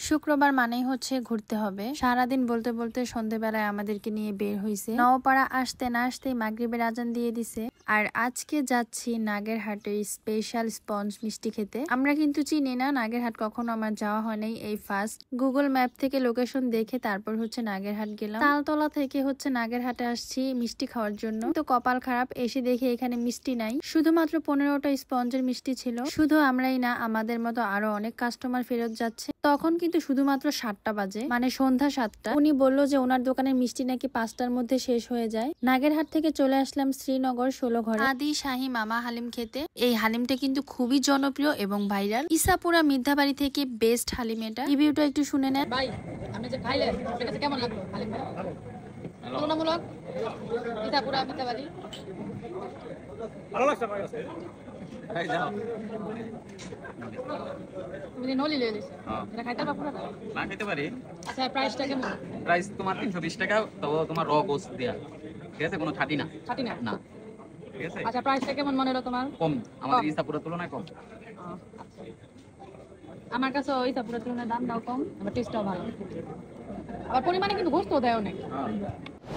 শুক্রবার মানেই হচ্ছে ঘুরতে হবে। সারাদিন বলতে বলতে সন্ধ্যেবেলায় আমাদেরকে নিয়ে বের হইছে। নওপাড়া আসতে না আসতেই মাগরিবের আজান দিয়ে দিছে। আর আজকে যাচ্ছি নাগেরহাটের স্পেশাল স্পঞ্জ মিষ্টি খেতে। আমরা কিন্তু চিনি না নাগেরহাট, কখনো আমার যাওয়া হয় নাই, এই ফার্স্ট। গুগল ম্যাপ থেকে লোকেশন দেখে তারপর হচ্ছে নাগেরহাট গেলাম। তালতলা থেকে হচ্ছে নাগেরহাটে আসছি মিষ্টি খাওয়ার জন্য। তো কপাল খারাপ, এসে দেখে এখানে মিষ্টি নাই, শুধুমাত্র 15টা স্পঞ্জের মিষ্টি ছিল। শুধু আমরাই না, আমাদের মতো আরো অনেক কাস্টমার ফেরত যাচ্ছে। তখন কিন্তু শুধুমাত্র 7টা বাজে, মানে সন্ধ্যা 7টা। উনি বললো যে ওনার দোকানের মিষ্টি নাকি 5টার মধ্যে শেষ হয়ে যায়। নাগেরহাট থেকে চলে আসলাম শ্রীনগর 16 ঘরে আদি শাহী মামা হালিম খেতে। এই হালিমটা কিন্তু খুবই জনপ্রিয় এবং ভাইরাল। ইসাপুরা মিদ্যাবাড়ি থেকে বেস্ট হালিম এটা। রিভিউটা একটু শুনে নেন। ভাই, আপনি যে খাইলেন সেটা কেমন লাগলো হালিমটা? তুলনামূলক ইসাপুরা মিদ্যাবাড়ি ভালো লাগছে আমার কাছে। এই দাও। তুমি নলি লয়ে দিছো। এটা খাইতে পারবো পুরোটা? না খেতে পারি। আচ্ছা, প্রাইসটা কেমন? প্রাইস তোমার 320 টাকা, তবে তোমার র গোস্ত দেয়া। ঠিক আছে, কোনো ছাটি না। ছাটি না? না। ঠিক আছে? আচ্ছা, প্রাইসটা কেমন মনে হলো তোমার? কম, আমাদের ইসাপুরের তুলনায় কম। আচ্ছা। আমার কাছে ওই ইসাপুরের তুলনায় দামটাও কম, আবার টেস্টটাও ভালো। আবার পরিমাণে কিন্তু গোস্ত দেয় অনেক।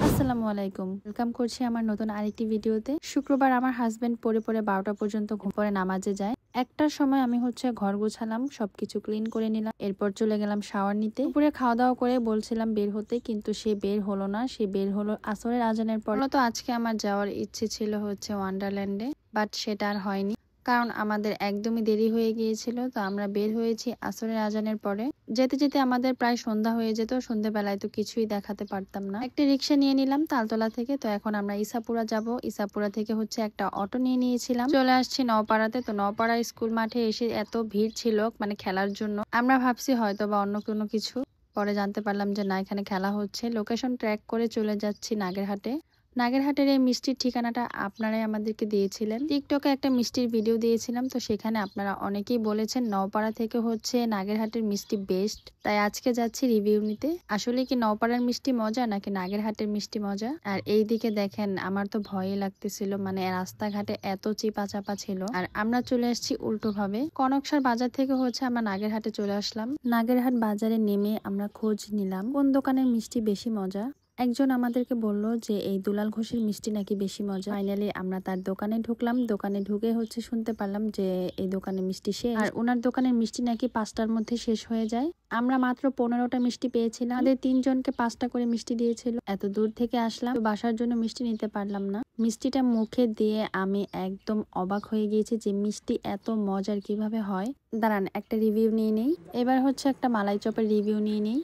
আসসালামু আলাইকুম, ওয়েলকাম করছি আমার নতুন আরেকটি ভিডিওতে। শুক্রবার আমার হাজবেন্ড পরে 12টা পর্যন্ত ঘুম পরে নামাজে যায়। 1টার সময় আমি হচ্ছে ঘর গোছালাম, সবকিছু ক্লিন করে নিলাম। এরপর চলে গেলাম শাওয়ার নিতে। দুপুরে খাওয়া দাওয়া করে বলছিলাম বের হতে, কিন্তু সে বের হলো না। সে বের হলো আসরের আজানের পর। তো আজকে আমার যাওয়ার ইচ্ছে ছিল হচ্ছে ওয়ান্ডারল্যান্ডে, বাট সেটা আর হয়নি, কারণ আমাদের একদমই দেরি হয়ে গিয়েছিল। তো আমরা বের হয়েছি আসরের আজানের পরে। যেতে যেতে আমাদের প্রায় সন্ধ্যা হয়ে যেত। সন্ধ্যাবেলায় তো কিছুই দেখাতে পারতাম না। একটা রিক্সা নিয়ে নিলাম তালতলা থেকে। তো এখন আমরা ইসাপুরা যাব। ইসাপুরা থেকে হচ্ছে একটা অটো নিয়ে নিয়েছিলাম। চলে আসছি নওপাড়াতে। তো নওপাড়া স্কুল মাঠে এসে এত ভিড় ছিল, মানে খেলার জন্য। আমরা ভাবছি হয়তো বা অন্য কোনো কিছু, পরে জানতে পারলাম যে না, এখানে খেলা হচ্ছে। লোকেশন ট্র্যাক করে চলে যাচ্ছি নাগেরহাটে। নাগেরহাটের এই মিষ্টির ঠিকানাটা আপনারাই আমাদেরকে দিয়েছিলেন। টিকটকে একটা মিষ্টির ভিডিও দিয়েছিলাম, তো সেখানে আপনারা অনেকেই বলেছেন নওপাড়া থেকে হচ্ছে নাগেরহাটের মিষ্টি বেস্ট। তাই আজকে যাচ্ছি রিভিউ নিতে। আসলে কি নওপাড়ার মিষ্টি মজা নাকি নাগেরহাটের মিষ্টি মজা? আর এই দিকে দেখেন, আমার তো ভয়ই লাগতেছিল, মানে রাস্তাঘাটে এত চিপা চাপা ছিল। আর আমরা চলে আসছি উল্টো ভাবে। কনকসার বাজার থেকে হচ্ছে আমরা নাগেরহাটে চলে আসলাম। নাগেরহাট বাজারে নেমে আমরা খোঁজ নিলাম কোন দোকানের মিষ্টি বেশি মজা। একজন আমাদেরকে বলল যে এই দুলাল ঘোষের মিষ্টি নাকি বেশি মজা। ফাইনালি আমরা তার দোকানে ঢুকলাম। দোকানে ঢুকে হচ্ছে শুনতে পারলাম যে এই দোকানে মিষ্টি শেষ, আর ওনার দোকানের মিষ্টি নাকি 5টার মধ্যে শেষ হয়ে যায়। আমরা মাত্র 15টা মিষ্টি পেয়েছিলাম। আমাদের 3জনকে 5টা করে মিষ্টি দিয়েছিল। এত দূর থেকে আসলাম, তো বাসার জন্য মিষ্টি নিতে পারলাম না। মিষ্টিটা মুখে দিয়ে আমি একদম অবাক হয়ে গিয়েছি যে মিষ্টি এত মজার কিভাবে হয়। দাঁড়ান, একটা রিভিউ নিয়ে নেই। এবার হচ্ছে একটা মালাই চপের রিভিউ নিয়ে নেই।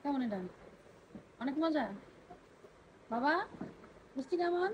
কেমন এটা? অনেক মজা বাবা, মিষ্টি কেমন?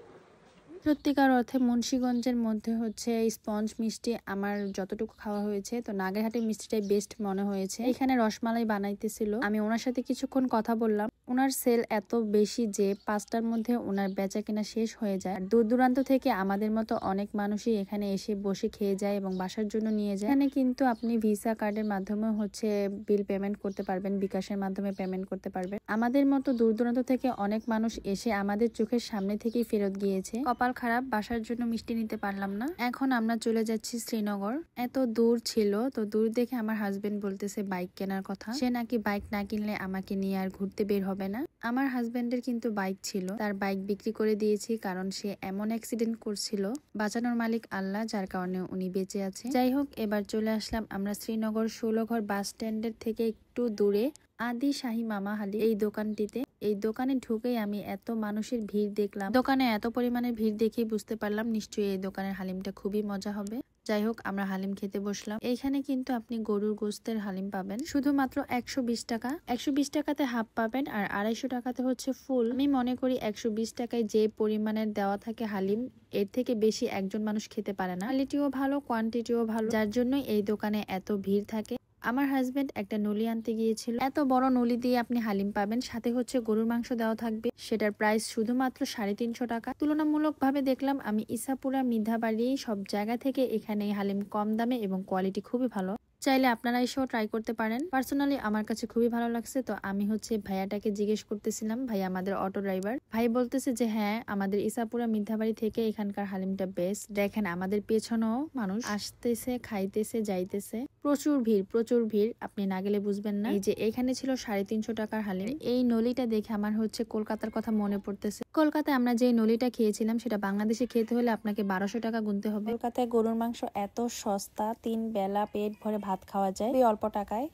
সত্যিকার অর্থে মুন্সিগঞ্জের মধ্যে হচ্ছে স্পঞ্জ মিষ্টি আমার যতটুকু খাওয়া হয়েছে, তো নাগেরহাটের মিষ্টিটাই বেস্ট মনে হয়েছে। এখানে রসমালাই বানাইতেছিল, আমি ওনার সাথে কিছুক্ষণ কথা বললাম। ওনার সেল এত বেশি যে 5টার মধ্যে ওনার বেচা কেনা শেষ হয়ে যায়। দূর দূরান্ত থেকে আমাদের মতো অনেক মানুষই এখানে এসে বসে খেয়ে যায় এবং বাসার জন্য নিয়ে যায়। এখানে কিন্তু আপনি ভিসা কার্ডের মাধ্যমে হচ্ছে বিল পেমেন্ট করতে পারবেন, বিকাশের মাধ্যমে পেমেন্ট করতে পারবেন। আমাদের মতো দূর দূরান্ত থেকে অনেক মানুষ এসে আমাদের চোখের সামনে থেকেই ফেরত গিয়েছে। কপাল খারাপ, বাসার জন্য মিষ্টি নিতে পারলাম না। এখন আমরা চলে যাচ্ছি শ্রীনগর। এত দূর ছিল, তো দূর দেখে আমার হাজবেন্ড বলতেছে বাইক কেনার কথা। সে নাকি বাইক না কিনলে আমাকে নিয়ে আর ঘুরতে বের হবে না। আমার হাজবেন্ডের কিন্তু বাইক ছিল, তার বাইক বিক্রি করে দিয়েছি, কারণ সে এমন অ্যাক্সিডেন্ট করছিল। বাঁচানোর মালিক আল্লাহ, যার কারণে উনি বেঁচে আছে। যাই হোক, এবার চলে আসলাম আমরা শ্রীনগর 16 ঘর বাস স্ট্যান্ডের থেকে একটু দূরে আদি শাহী মামা হালিম এই দোকানটিতে। এই দোকানে ঢুকেই আমি এত মানুষের ভিড় দেখলাম। দোকানে এত পরিমাণে ভিড় দেখেই বুঝতে পারলাম নিশ্চয়ই এই দোকানের হালিমটা খুবই মজা হবে। যাই হোক, আমরা হালিম খেতে বসলাম। এইখানে কিন্তু আপনি গরুর গোস্তের হালিম পাবেন শুধুমাত্র 120 টাকা। 120 টাকাতে হাফ পাবেন, আর 250 টাকাতে হচ্ছে ফুল। আমি মনে করি 120 টাকায় যে পরিমাণের দেওয়া থাকে হালিম, এর থেকে বেশি একজন মানুষ খেতে পারে না। কোয়ালিটিও ভালো, কোয়ান্টিটিও ভালো, যার জন্য এই দোকানে এত ভিড় থাকে। আমার হাজবেন্ড একটা নলি আনতে গিয়েছিল। এত বড় নলি দিয়ে আপনি হালিম পাবেন, সাথে হচ্ছে গরুর মাংস দেওয়া থাকবে। সেটার প্রাইস শুধুমাত্র 350 টাকা। তুলনামূলক ভাবে দেখলাম আমি ইসাপুরা মিধাবাড়ি সব জায়গা থেকে এখানে হালিম কম দামে এবং কোয়ালিটি খুবই ভালো। চাইলে আপনারা এসেও ট্রাই করতে পারেন। পার্সোনালি আমার কাছে খুবই ভালো লাগছে। তো আমি হচ্ছে ভাইয়াটাকে জিজ্ঞেস করতেছিলাম, ভাই আমাদের অটো ড্রাইভার, ভাই বলতেছে যে হ্যাঁ আমাদের ইসাপুরা মিঠাবাড়ি থেকে এখানকার হালিমটা বেস্ট। দেখেন আমাদের পেছনেও মানুষ আসতেছে, খাইতেছে, যাইতেছে, প্রচুর ভিড় প্রচুর ভিড়, আপনি না গেলে বুঝবেন না। এই যে এখানে ছিল 350 টাকার হালিম। এই নলিটা দেখে আমার হচ্ছে কলকাতার কথা মনে পড়তেছে। কলকাতায় আমরা যে নলিটা খেয়েছিলাম সেটা বাংলাদেশে খেতে হলে আপনাকে 1200 টাকা গুনতে হবে। কলকাতায় গরুর মাংস এত সস্তা, 3 বেলা পেট ভরে ভাত খাওয়া যায় এই অল্প টাকায়।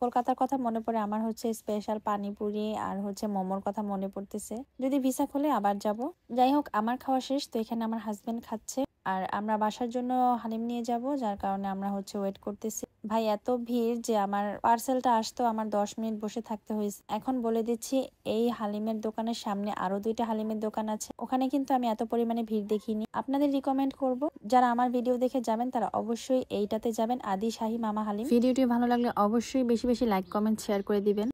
কলকাতার কথা মনে পড়ে আমার হচ্ছে স্পেশাল পানিপুরি আর হচ্ছে মোমোর কথা মনে পড়তেছে। যদি ভিসা খুলে আবার যাব। যাই হোক আমার খাওয়া শেষ। তো এখানে আমার হাজবেন্ড খাচ্ছে আর আমরা বাসার জন্য হালিম নিয়ে যাব, যার কারণে আমরা হচ্ছে ওয়েট করতেছি। ভাই এত ভিড় যে আমার পার্সেলটা আসতো আমার 10 মিনিট বসে থাকতে হয়েছে। এখন বলে দিচ্ছি এই হালিমের দোকানের সামনে আরো 2টা হালিমের দোকান আছে, ওখানে কিন্তু আমি এত পরিমাণে ভিড় দেখিনি। আপনাদের রিকমেন্ড করব যারা আমার ভিডিও দেখে যাবেন তারা অবশ্যই এইটাতে যাবেন, আদি শাহী মামা হালিম। ভিডিওটি ভালো লাগলে অবশ্যই বেশি বেশি লাইক কমেন্ট শেয়ার করে দিবেন।